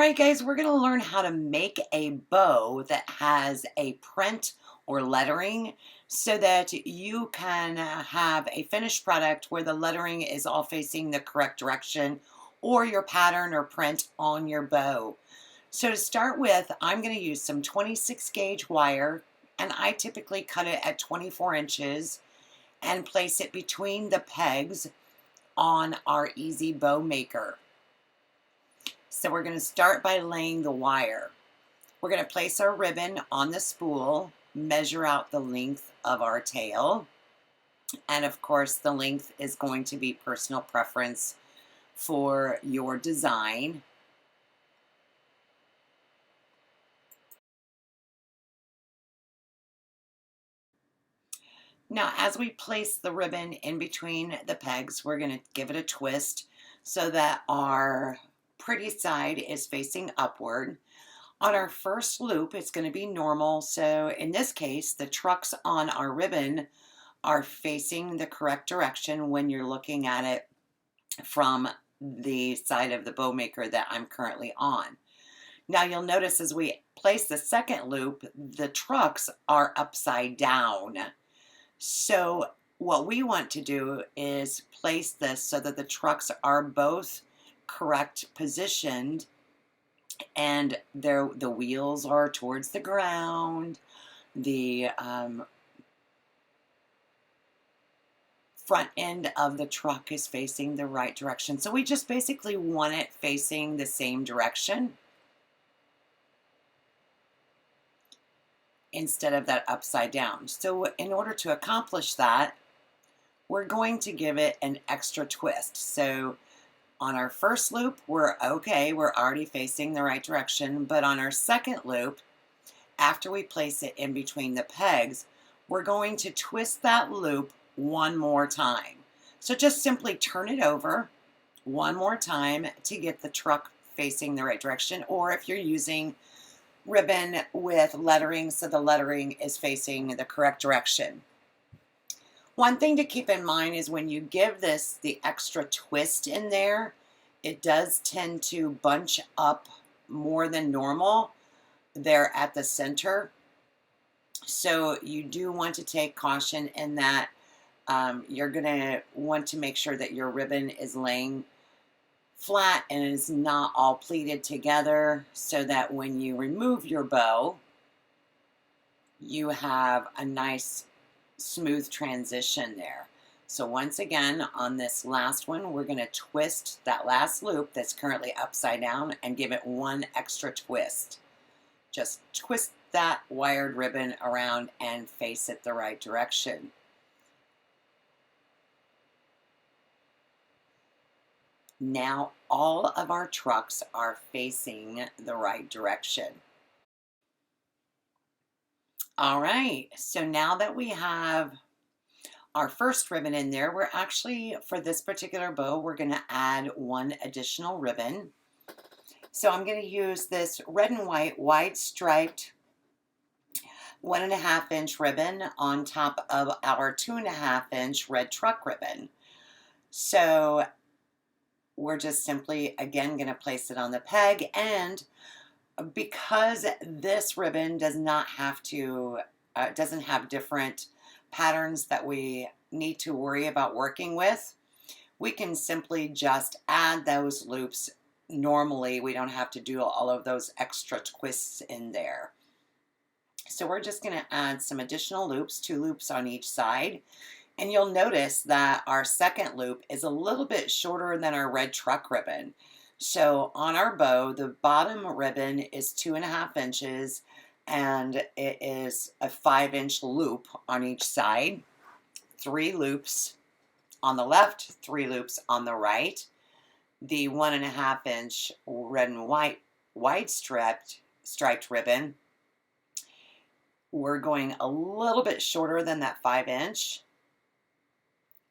right, guys, we're going to learn how to make a bow that has a print or lettering so that you can have a finished product where the lettering is all facing the correct direction or your pattern or print on your bow. So to start with, I'm going to use some 26 gauge wire, and I typically cut it at 24 inches and place it between the pegs on our easy bow maker. So we're going to start by laying the wire. We're going to place our ribbon on the spool, measure out the length of our tail, and of course the length is going to be personal preference for your design. Now, as we place the ribbon in between the pegs, we're going to give it a twist so that our pretty side is facing upward. On our first loop, it's going to be normal. So in this case, the trucks on our ribbon are facing the correct direction when you're looking at it from the side of the bow maker that I'm currently on. Now you'll notice as we place the second loop, the trucks are upside down. So what we want to do is place this so that the trucks are both correct positioned and the wheels are towards the ground. The front end of the truck is facing the right direction. So we just basically want it facing the same direction instead of that upside down. So in order to accomplish that, we're going to give it an extra twist. So on our first loop, we're okay, we're already facing the right direction, but on our second loop, after we place it in between the pegs, we're going to twist that loop one more time. So just simply turn it over one more time to get the truck facing the right direction, or if you're using ribbon with lettering, so the lettering is facing the correct direction. One thing to keep in mind is when you give this the extra twist in there, it does tend to bunch up more than normal there at the center. So you do want to take caution in that. You're going to want to make sure that your ribbon is laying flat and is not all pleated together so that when you remove your bow, you have a nice smooth transition there. So once again, on this last one, we're going to twist that last loop that's currently upside down and give it one extra twist. Just twist that wired ribbon around and face it the right direction. Now all of our trucks are facing the right direction. All right, so now that we have our first ribbon in there, we're actually, for this particular bow, we're going to add one additional ribbon. So I'm going to use this red and white wide striped 1.5 inch ribbon on top of our 2.5 inch red truck ribbon. So we're just simply, again, going to place it on the peg, and because this ribbon does not have to, doesn't have different patterns that we need to worry about working with, we can simply just add those loops normally. We don't have to do all of those extra twists in there. So we're just going to add some additional loops, 2 loops on each side. And you'll notice that our second loop is a little bit shorter than our red truck ribbon. So on our bow, the bottom ribbon is 2.5 inches, and it is a 5-inch loop on each side. 3 loops on the left, 3 loops on the right. The 1.5 inch red and white wide striped ribbon, we're going a little bit shorter than that 5-inch.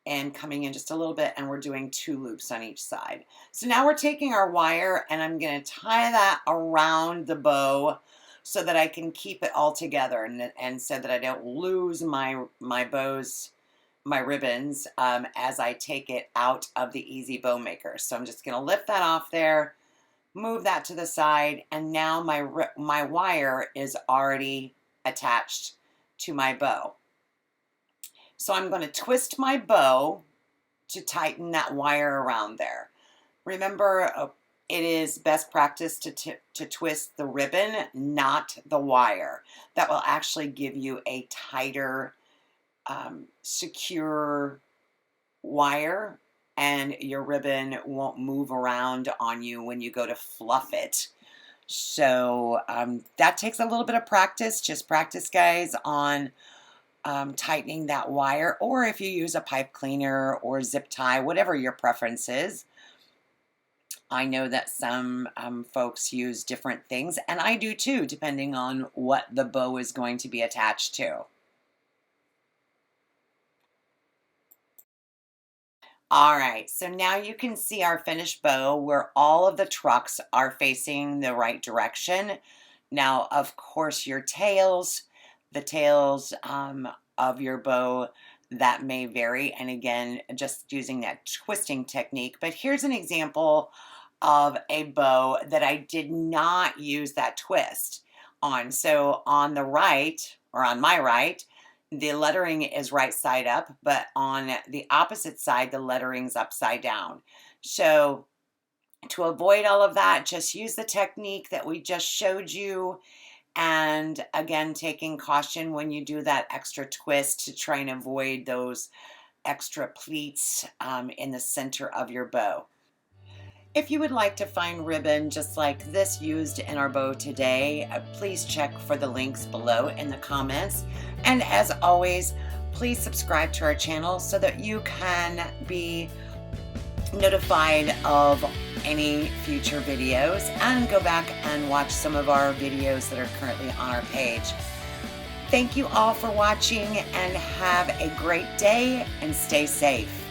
And coming in just a little bit, and we're doing 2 loops on each side. So now we're taking our wire and I'm going to tie that around the bow so that I can keep it all together and so that I don't lose my ribbons as I take it out of the easy bow maker. So I'm just going to lift that off there, Move that to the side, and now my wire is already attached to my bow. So I'm going to twist my bow to tighten that wire around there. Remember, it is best practice to twist the ribbon, not the wire. That will actually give you a tighter, secure wire, and your ribbon won't move around on you when you go to fluff it. So that takes a little bit of practice. Just practice, guys, on tightening that wire, or if you use a pipe cleaner or zip tie, whatever your preference is. I know that some folks use different things, and I do too, depending on what the bow is going to be attached to. All right, so now you can see our finished bow where all of the trucks are facing the right direction. Now, of course, the tails of your bow, that may vary. And again, just using that twisting technique. But here's an example of a bow that I did not use that twist on. So on the right, or on my right, the lettering is right side up, but on the opposite side, the lettering's upside down. So to avoid all of that, just use the technique that we just showed you. And again, taking caution when you do that extra twist to try and avoid those extra pleats in the center of your bow. If you would like to find ribbon just like this used in our bow today, please check for the links below in the comments. And as always, please subscribe to our channel so that you can be notified of any future videos, and go back and watch some of our videos that are currently on our page. Thank you all for watching, and have a great day and stay safe.